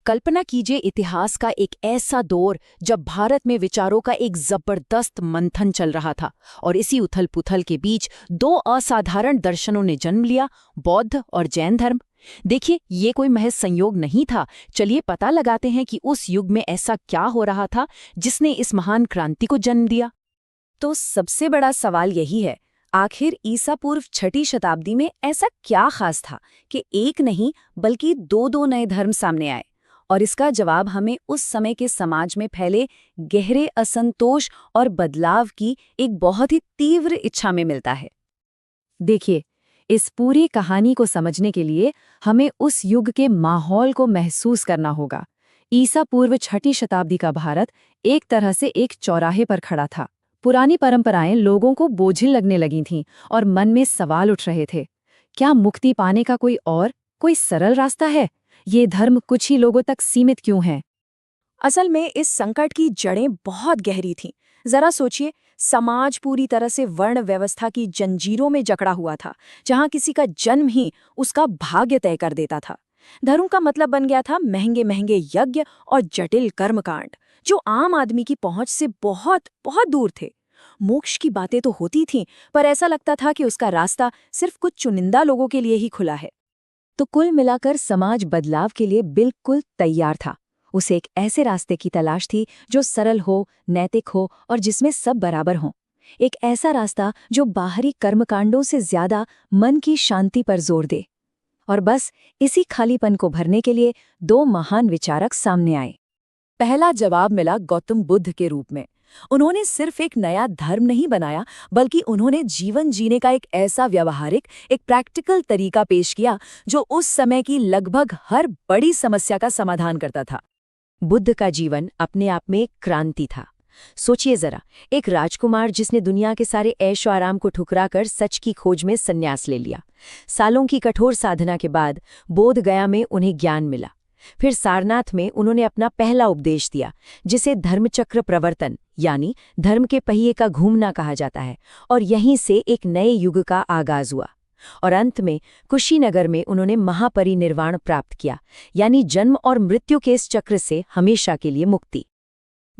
कल्पना कीजिए इतिहास का एक ऐसा दौर जब भारत में विचारों का एक जबरदस्त मंथन चल रहा था और इसी उथल-पुथल के बीच दो असाधारण दर्शनों ने जन्म लिया, बौद्ध और जैन धर्म। देखिए, ये कोई महज संयोग नहीं था। चलिए पता लगाते हैं कि उस युग में ऐसा क्या हो रहा था जिसने इस महान क्रांति को जन्म दिया। तो सबसे बड़ा सवाल यही है, आखिर ईसा पूर्व 6वीं शताब्दी में ऐसा क्या खास था कि एक नहीं बल्कि दो नए धर्म सामने आए। और इसका जवाब हमें उस समय के समाज में फैले गहरे असंतोष और बदलाव की एक बहुत ही तीव्र इच्छा में मिलता है। देखिए, इस पूरी कहानी को समझने के लिए हमें उस युग के माहौल को महसूस करना होगा। ईसा पूर्व 6वीं शताब्दी का भारत एक तरह से एक चौराहे पर खड़ा था। पुरानी परंपराएं लोगों को बोझिल लगने लगी थीं और मन में सवाल उठ रहे थे, क्या मुक्ति पाने का कोई सरल रास्ता है? ये धर्म कुछ ही लोगों तक सीमित क्यों है? असल में इस संकट की जड़ें बहुत गहरी थीं। जरा सोचिए, समाज पूरी तरह से वर्ण व्यवस्था की जंजीरों में जकड़ा हुआ था, जहां किसी का जन्म ही उसका भाग्य तय कर देता था। धर्म का मतलब बन गया था महंगे महंगे यज्ञ और जटिल कर्मकांड, जो आम आदमी की पहुंच से बहुत बहुत दूर थे। मोक्ष की बातें तो होती थीं, पर ऐसा लगता था कि उसका रास्ता सिर्फ कुछ चुनिंदा लोगों के लिए ही खुला है। तो कुल मिलाकर समाज बदलाव के लिए बिल्कुल तैयार था। उसे एक ऐसे रास्ते की तलाश थी जो सरल हो, नैतिक हो और जिसमें सब बराबर हों। एक ऐसा रास्ता जो बाहरी कर्मकांडों से ज्यादा मन की शांति पर जोर दे। और बस इसी खालीपन को भरने के लिए दो महान विचारक सामने आए। पहला जवाब मिला गौतम बुद्ध के रूप में। उन्होंने सिर्फ एक नया धर्म नहीं बनाया, बल्कि उन्होंने जीवन जीने का एक ऐसा व्यावहारिक, एक प्रैक्टिकल तरीका पेश किया जो उस समय की लगभग हर बड़ी समस्या का समाधान करता था। बुद्ध का जीवन अपने आप में एक क्रांति था। सोचिए जरा, एक राजकुमार जिसने दुनिया के सारे ऐशो आराम को ठुकराकर सच की खोज में संन्यास ले लिया। सालों की कठोर साधना के बाद बोध गया में उन्हें ज्ञान मिला। फिर सारनाथ में उन्होंने अपना पहला उपदेश दिया, जिसे धर्मचक्र प्रवर्तन यानी धर्म के पहिए का घूमना कहा जाता है। और यहीं से एक नए युग का आगाज हुआ। और अंत में कुशीनगर में उन्होंने महापरिनिर्वाण प्राप्त किया, यानी जन्म और मृत्यु के इस चक्र से हमेशा के लिए मुक्ति।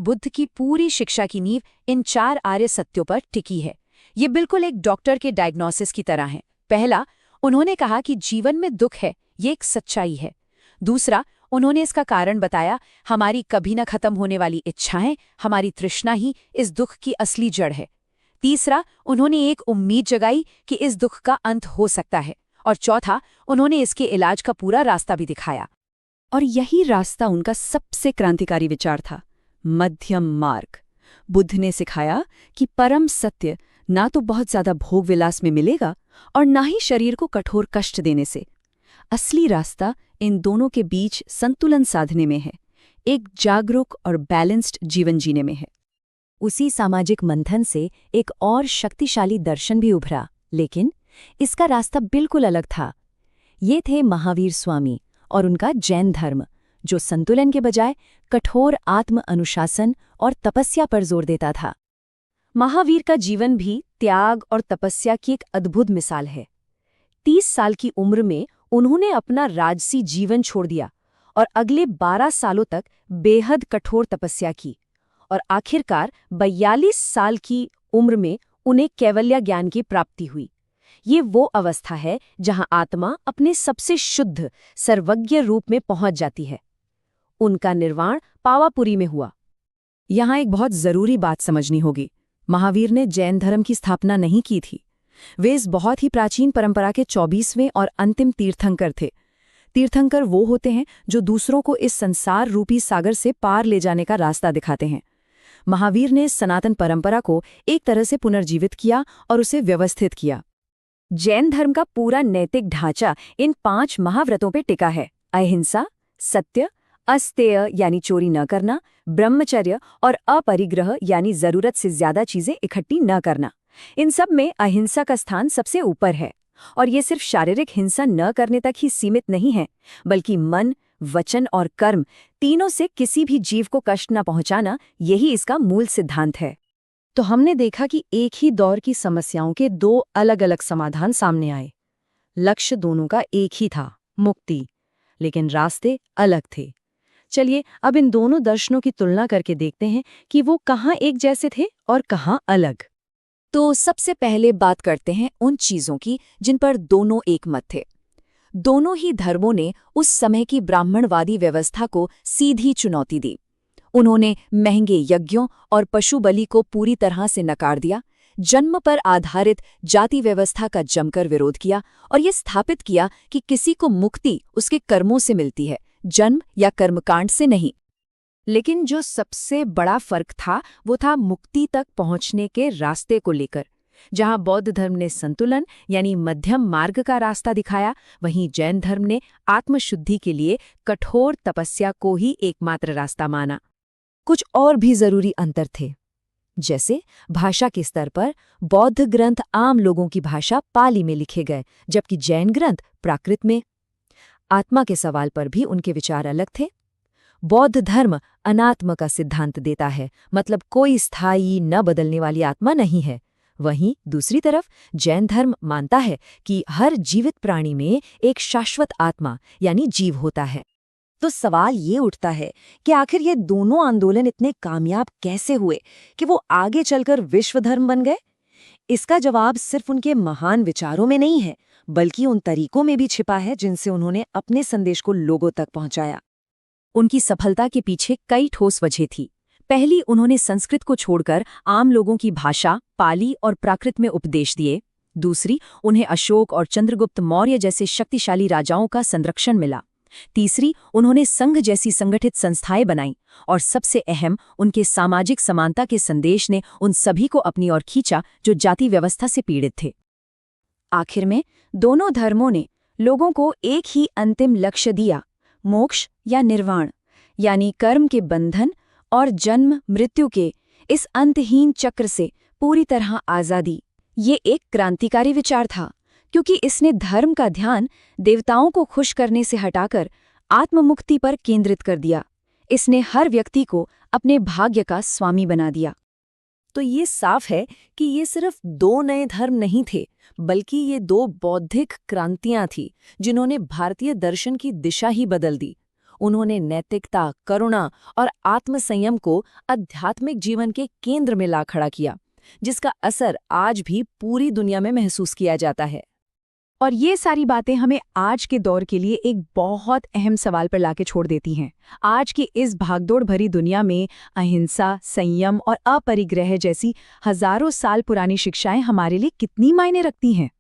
बुद्ध की पूरी शिक्षा की नींव इन 4 आर्य सत्यों पर टिकी है। ये बिल्कुल एक डॉक्टर के डायग्नोसिस की तरह है। पहला, उन्होंने कहा कि जीवन में दुख है, ये एक सच्चाई है। दूसरा, उन्होंने इसका कारण बताया, हमारी कभी न खत्म होने वाली इच्छाएं, हमारी तृष्णा ही इस दुख की असली जड़ है। तीसरा, उन्होंने एक उम्मीद जगाई कि इस दुख का अंत हो सकता है। और चौथा, उन्होंने इसके इलाज का पूरा रास्ता भी दिखाया। और यही रास्ता उनका सबसे क्रांतिकारी विचार था, मध्यम मार्ग। बुद्ध ने सिखाया कि परम सत्य ना तो बहुत ज्यादा भोग विलास में मिलेगा और ना ही शरीर को कठोर कष्ट देने से। असली रास्ता इन दोनों के बीच संतुलन साधने में है, एक जागरूक और बैलेंस्ड जीवन जीने में है। उसी सामाजिक मंथन से एक और शक्तिशाली दर्शन भी उभरा, लेकिन इसका रास्ता बिल्कुल अलग था। ये थे महावीर स्वामी और उनका जैन धर्म, जो संतुलन के बजाय कठोर आत्म अनुशासन और तपस्या पर जोर देता था। महावीर का जीवन भी त्याग और तपस्या की एक अद्भुत मिसाल है। 30 साल की उम्र में उन्होंने अपना राजसी जीवन छोड़ दिया और अगले 12 सालों तक बेहद कठोर तपस्या की। और आखिरकार 42 साल की उम्र में उन्हें कैवल्य ज्ञान की प्राप्ति हुई। ये वो अवस्था है जहां आत्मा अपने सबसे शुद्ध, सर्वज्ञ रूप में पहुंच जाती है। उनका निर्वाण पावापुरी में हुआ। यहाँ एक बहुत जरूरी बात समझनी होगी। महावीर ने जैन धर्म की स्थापना नहीं की थी। वे इस बहुत ही प्राचीन परंपरा के 24वें और अंतिम तीर्थंकर थे। तीर्थंकर वो होते हैं जो दूसरों को इस संसार रूपी सागर से पार ले जाने का रास्ता दिखाते हैं। महावीर ने सनातन परंपरा को एक तरह से पुनर्जीवित किया और उसे व्यवस्थित किया। जैन धर्म का पूरा नैतिक ढांचा इन 5 महाव्रतों पे टिका है: अहिंसा, सत्य, अस्तेय यानी चोरी न करना, ब्रह्मचर्य और अपरिग्रह यानी जरूरत से ज्यादा चीजें इकट्ठी न करना। इन सब में अहिंसा का स्थान सबसे ऊपर है। और ये सिर्फ शारीरिक हिंसा न करने तक ही सीमित नहीं है, बल्कि मन, वचन और कर्म तीनों से किसी भी जीव को कष्ट न पहुंचाना, यही इसका मूल सिद्धांत है। तो हमने देखा कि एक ही दौर की समस्याओं के 2 अलग-अलग समाधान सामने आए। लक्ष्य दोनों का एक ही था, मुक्ति, लेकिन रास्ते अलग थे। चलिए अब इन दोनों दर्शनों की तुलना करके देखते हैं कि वो कहाँ एक जैसे थे और कहाँ अलग। तो सबसे पहले बात करते हैं उन चीजों की जिन पर दोनों एक मत थे। दोनों ही धर्मों ने उस समय की ब्राह्मणवादी व्यवस्था को सीधी चुनौती दी। उन्होंने महंगे यज्ञों और पशु बलि को पूरी तरह से नकार दिया, जन्म पर आधारित जाति व्यवस्था का जमकर विरोध किया और ये स्थापित किया कि किसी को मुक्ति उसके कर्मों से मिलती है, जन्म या कर्मकांड से नहीं। लेकिन जो सबसे बड़ा फर्क था वो था मुक्ति तक पहुंचने के रास्ते को लेकर। जहां बौद्ध धर्म ने संतुलन यानी मध्यम मार्ग का रास्ता दिखाया, वहीं जैन धर्म ने आत्मशुद्धि के लिए कठोर तपस्या को ही एकमात्र रास्ता माना। कुछ और भी जरूरी अंतर थे, जैसे भाषा के स्तर पर बौद्ध ग्रंथ आम लोगों की भाषा पाली में लिखे गए, जबकि जैन ग्रंथ प्राकृत में। आत्मा के सवाल पर भी उनके विचार अलग थे। बौद्ध धर्म अनात्म का सिद्धांत देता है, मतलब कोई स्थायी न बदलने वाली आत्मा नहीं है। वहीं दूसरी तरफ जैन धर्म मानता है कि हर जीवित प्राणी में एक शाश्वत आत्मा यानी जीव होता है। तो सवाल ये उठता है कि आखिर ये दोनों आंदोलन इतने कामयाब कैसे हुए कि वो आगे चलकर विश्व धर्म बन गए? इसका जवाब सिर्फ उनके महान विचारों में नहीं है, बल्कि उन तरीकों में भी छिपा है जिनसे उन्होंने अपने संदेश को लोगों तक पहुंचाया। उनकी सफलता के पीछे कई ठोस वजह थी। पहली, उन्होंने संस्कृत को छोड़कर आम लोगों की भाषा पाली और प्राकृत में उपदेश दिए। दूसरी, उन्हें अशोक और चंद्रगुप्त मौर्य जैसे शक्तिशाली राजाओं का संरक्षण मिला। तीसरी, उन्होंने संघ जैसी संगठित संस्थाएं बनाईं। और सबसे अहम, उनके सामाजिक समानता के संदेश ने उन सभी को अपनी ओर खींचा जो जाति व्यवस्था से पीड़ित थे। आखिर में दोनों धर्मों ने लोगों को एक ही अंतिम लक्ष्य दिया, मोक्ष या निर्वाण, यानी कर्म के बंधन और जन्म मृत्यु के इस अंतहीन चक्र से पूरी तरह आज़ादी। ये एक क्रांतिकारी विचार था, क्योंकि इसने धर्म का ध्यान देवताओं को खुश करने से हटाकर आत्ममुक्ति पर केंद्रित कर दिया। इसने हर व्यक्ति को अपने भाग्य का स्वामी बना दिया। तो ये साफ है कि ये सिर्फ दो नए धर्म नहीं थे, बल्कि ये दो बौद्धिक क्रांतियां थीं जिन्होंने भारतीय दर्शन की दिशा ही बदल दी। उन्होंने नैतिकता, करुणा और आत्मसंयम को आध्यात्मिक जीवन के केंद्र में ला खड़ा किया, जिसका असर आज भी पूरी दुनिया में महसूस किया जाता है। और ये सारी बातें हमें आज के दौर के लिए एक बहुत अहम सवाल पर लाके छोड़ देती हैं। आज की इस भागदौड़ भरी दुनिया में अहिंसा, संयम और अपरिग्रह जैसी हजारों साल पुरानी शिक्षाएं हमारे लिए कितनी मायने रखती हैं?